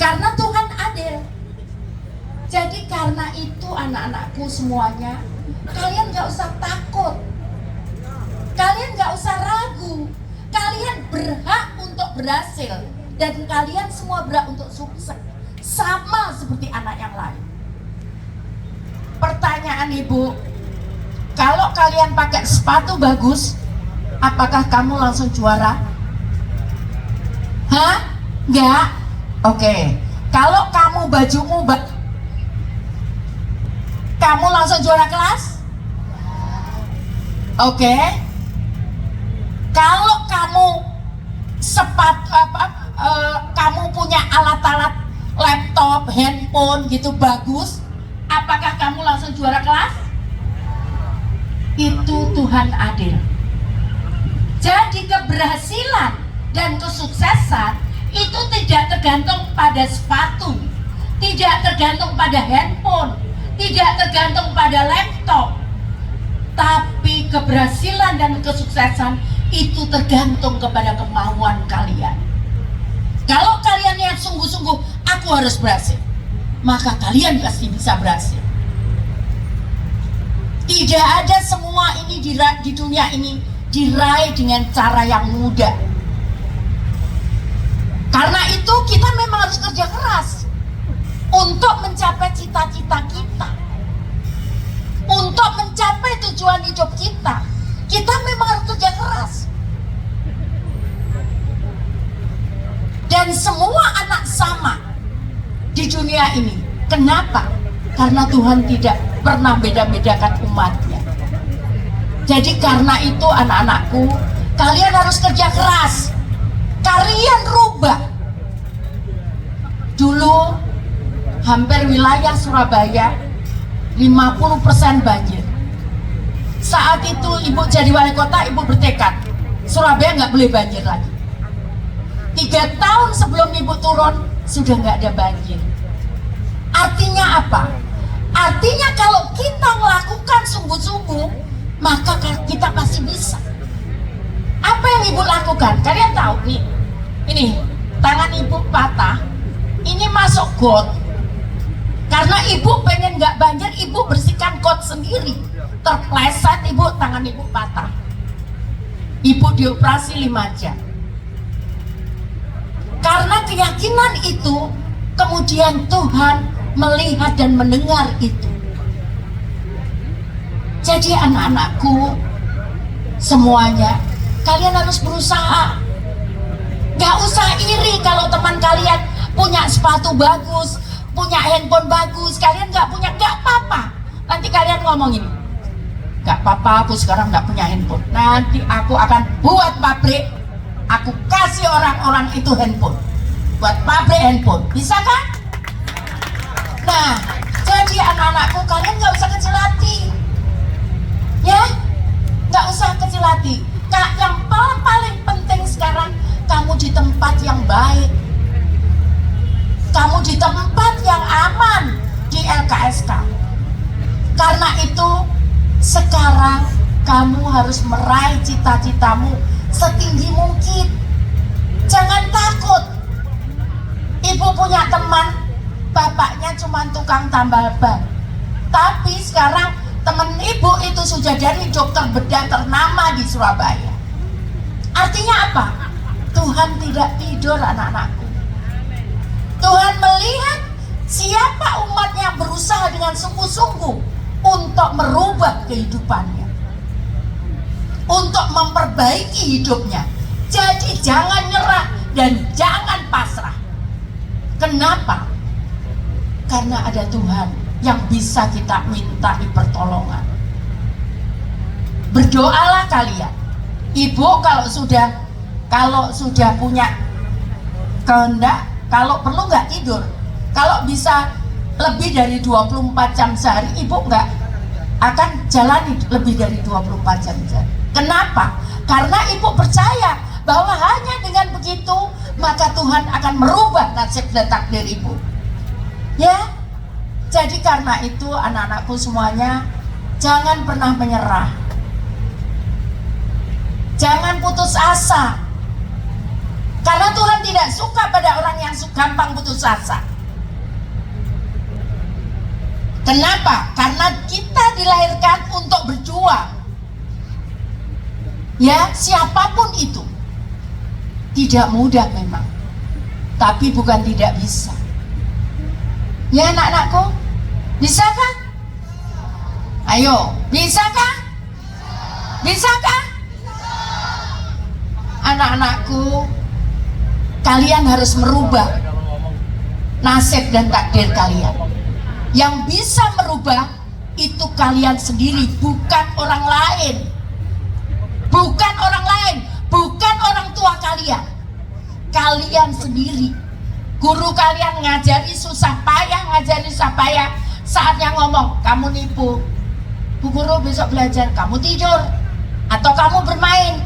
Karena Tuhan adil. Jadi karena itu anak-anakku semuanya, kalian gak usah takut, kalian gak usah ragu, kalian berhak untuk berhasil, dan kalian semua berhak untuk sukses, sama seperti anak yang lain. Pertanyaan ibu, kalau kalian pakai sepatu bagus, apakah kamu langsung juara? Hah? Enggak? Oke. Kalau kamu bajumu kamu langsung juara kelas? Oke. Kalau kamu kamu punya alat-alat laptop, handphone gitu bagus, apakah kamu langsung juara kelas? Itu Tuhan adil. Jadi keberhasilan dan kesuksesan itu tidak tergantung pada sepatu, tidak tergantung pada handphone, tidak tergantung pada laptop, tapi keberhasilan dan kesuksesan itu tergantung kepada kemauan kalian. Kalau kalian yang sungguh-sungguh, aku harus berhasil, maka kalian pasti bisa berhasil. Tidak ada semua ini di dunia ini diraih dengan cara yang mudah. Karena itu kita memang harus kerja keras untuk mencapai cita-cita kita, untuk mencapai tujuan hidup kita. Kita memang harus kerja keras. Dan semua anak sama di dunia ini. Kenapa? Karena Tuhan tidak pernah beda-bedakan umatnya. Jadi karena itu anak-anakku, kalian harus kerja keras. Kalian rubah. Dulu hampir wilayah Surabaya 50% banjir. Saat itu ibu jadi wali kota, ibu bertekad Surabaya nggak boleh banjir lagi. 3 tahun sebelum ibu turun sudah nggak ada banjir. Artinya apa? Artinya kalau kita melakukan sungguh-sungguh, maka kita pasti bisa. Apa yang ibu lakukan? Kalian tahu nih, ini tangan ibu patah, ini masuk got. Karena ibu pengen nggak banjir, ibu bersihkan got sendiri. Terpleset ibu, tangan ibu patah. Ibu dioperasi 5 jam. Karena keyakinan itu, kemudian Tuhan melihat dan mendengar itu. Jadi anak-anakku semuanya, kalian harus berusaha. Gak usah iri kalau teman kalian punya sepatu bagus, punya handphone bagus, kalian gak punya, gak apa-apa. Nanti kalian ngomong ini, gak apa-apa aku sekarang gak punya handphone. Nanti aku akan buat pabrik, aku kasih orang-orang itu handphone, buat pabrik handphone, bisa kan? Nah, jadi anak-anakku, kalian gak usah kecil hati, ya, gak usah kecil hati. Nah, yang paling penting sekarang, kamu di tempat yang baik, kamu di tempat yang aman, di LKSK. Karena itu sekarang kamu harus meraih cita-citamu setinggi mungkin. Jangan takut. Ibu punya teman, bapaknya cuma tukang tambal ban, tapi sekarang teman ibu itu sudah jadi dokter bedah ternama di Surabaya. Artinya apa? Tuhan tidak tidur anak-anakku. Tuhan melihat siapa umat yang berusaha dengan sungguh-sungguh untuk merubah kehidupannya, untuk memperbaiki hidupnya. Jadi jangan nyerah dan jangan pasrah. Kenapa? Karena ada Tuhan yang bisa kita minta pertolongan. Berdoalah kalian. Ibu kalau sudah punya kehendak, kalau perlu nggak tidur. Kalau bisa lebih dari 24 jam sehari, ibu nggak akan jalani lebih dari 24 jam sehari. Kenapa? Karena ibu percaya bahwa hanya dengan begitu maka Tuhan akan merubah nasib dan takdir ibu. Ya, jadi karena itu anak-anakku semuanya, jangan pernah menyerah, jangan putus asa. Karena Tuhan tidak suka pada orang yang gampang putus asa. Kenapa? Karena kita dilahirkan untuk berjuang. Ya, siapapun itu. Tidak mudah memang. Tapi bukan tidak bisa. Ya anak-anakku, bisakah? Ayo, bisakah? Bisakah? Anak-anakku, kalian harus merubah nasib dan takdir kalian. Yang bisa merubah itu kalian sendiri, bukan orang lain. Bukan orang lain, bukan orang tua kalian. Kalian sendiri. Guru kalian ngajari susah payah, saatnya ngomong, kamu nipu. Bu guru besok belajar, kamu tidur atau kamu bermain.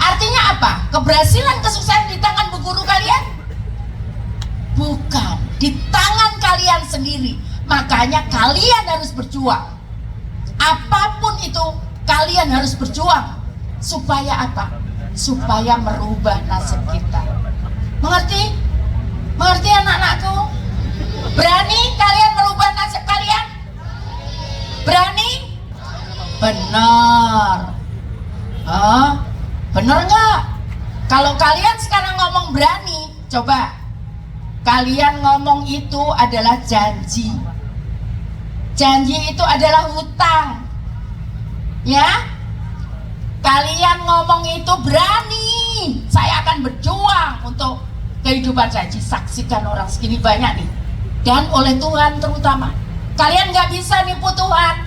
Artinya apa? Keberhasilan, kesuksesan di tangan bu guru kalian? Bukan, di tangan kalian sendiri. Makanya kalian harus berjuang. Apapun itu, kalian harus berjuang. Supaya apa? Supaya merubah nasib kita. Mengerti? Mengerti anak-anakku? Berani kalian merubah nasib kalian? Berani? Benar. Benar nggak? Kalau kalian sekarang ngomong berani, coba kalian ngomong itu adalah janji. Janji itu adalah hutang. Ya? Kalian ngomong itu berani. Saya akan berjuang untuk kehidupan saya. Saksikan orang segini banyak nih. Dan oleh Tuhan terutama. Kalian nggak bisa nipu Tuhan.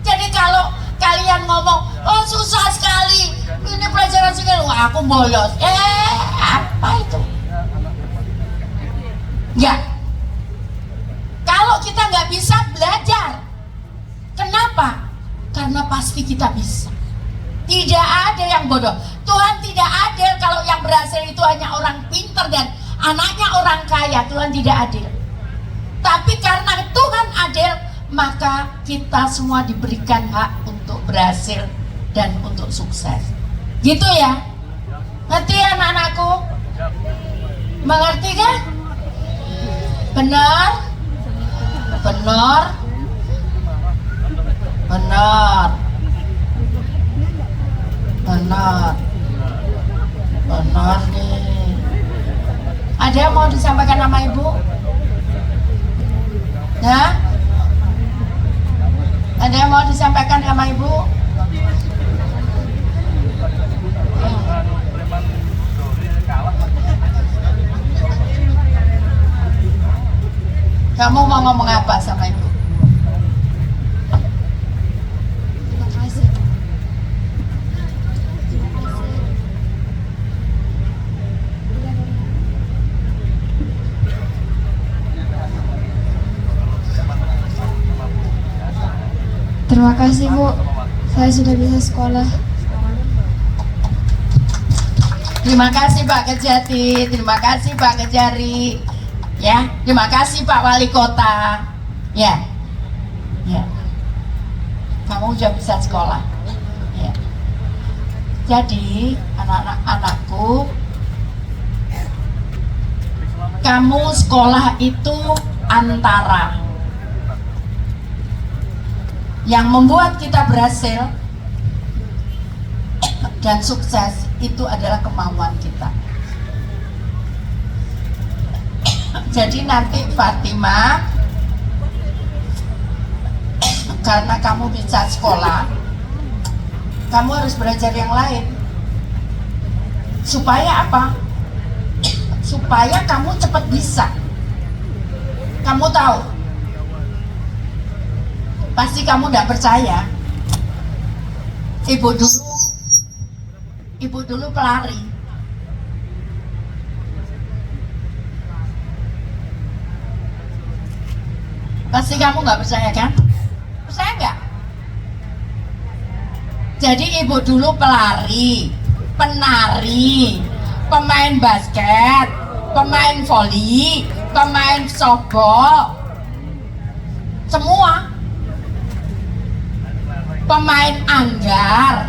Jadi kalau kalian ngomong, oh susah sekali, ini pelajaran segala, wah aku bolos. Apa itu? Enggak. Kalau kita nggak bisa belajar, kenapa? Karena pasti kita bisa. Tidak ada yang bodoh. Tuhan tidak adil kalau yang berhasil itu hanya orang pintar dan anaknya orang kaya. Tuhan tidak adil. Tapi karena Tuhan adil, maka kita semua diberikan hak untuk berhasil dan untuk sukses. Gitu ya? Ngerti anak-anakku? Mengerti kan? Benar? Benar? Benar? Benar? Benar nih. Ada yang mau disampaikan sama ibu? Ya? Ada yang mau disampaikan sama ibu? Kamu mau ngomong apa sama ibu? Terima kasih. Terima kasih Bu, saya sudah bisa sekolah. Terima kasih Pak Kejati, terima kasih Pak Kejari, ya, terima kasih Pak Wali Kota, ya, ya, kamu sudah bisa sekolah, ya. Jadi anak-anakku, kamu sekolah itu antara yang membuat kita berhasil dan sukses itu adalah kemauan kita. Jadi nanti Fatima, karena kamu bisa sekolah, kamu harus belajar yang lain. Supaya apa? Supaya kamu cepat bisa. Kamu tahu, pasti kamu tidak percaya. Ibu dulu pelari. Pasti kamu nggak percaya kan? Percaya nggak? Jadi ibu dulu pelari, penari, pemain basket, pemain voli, pemain softball, semua. Pemain anggar,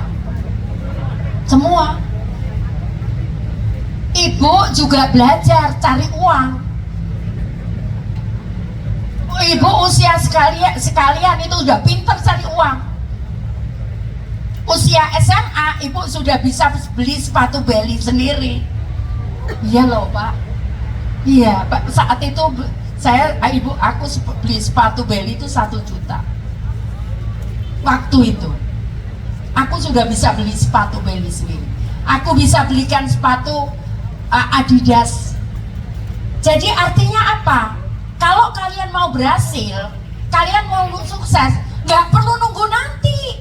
semua. Ibu juga belajar cari uang. Ibu usia sekalian itu udah pinter cari uang. Usia SMA ibu sudah bisa beli sepatu beli sendiri. Iya loh Pak. Iya Pak, saat itu aku beli sepatu beli itu 1 juta. Waktu itu aku sudah bisa beli sepatu beli sendiri. Aku bisa belikan sepatu Adidas. Jadi artinya apa? Kalau kalian mau berhasil, kalian mau sukses, nggak perlu nunggu nanti.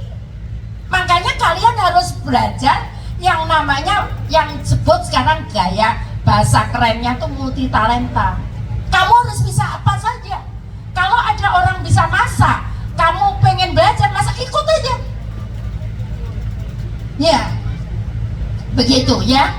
Makanya kalian harus belajar yang namanya, yang sebut sekarang gaya bahasa kerennya tuh multi talenta. Kamu harus bisa apa saja. Kalau ada orang bisa masak, kamu pengen belajar masak, ikut aja. Ya, begitu ya.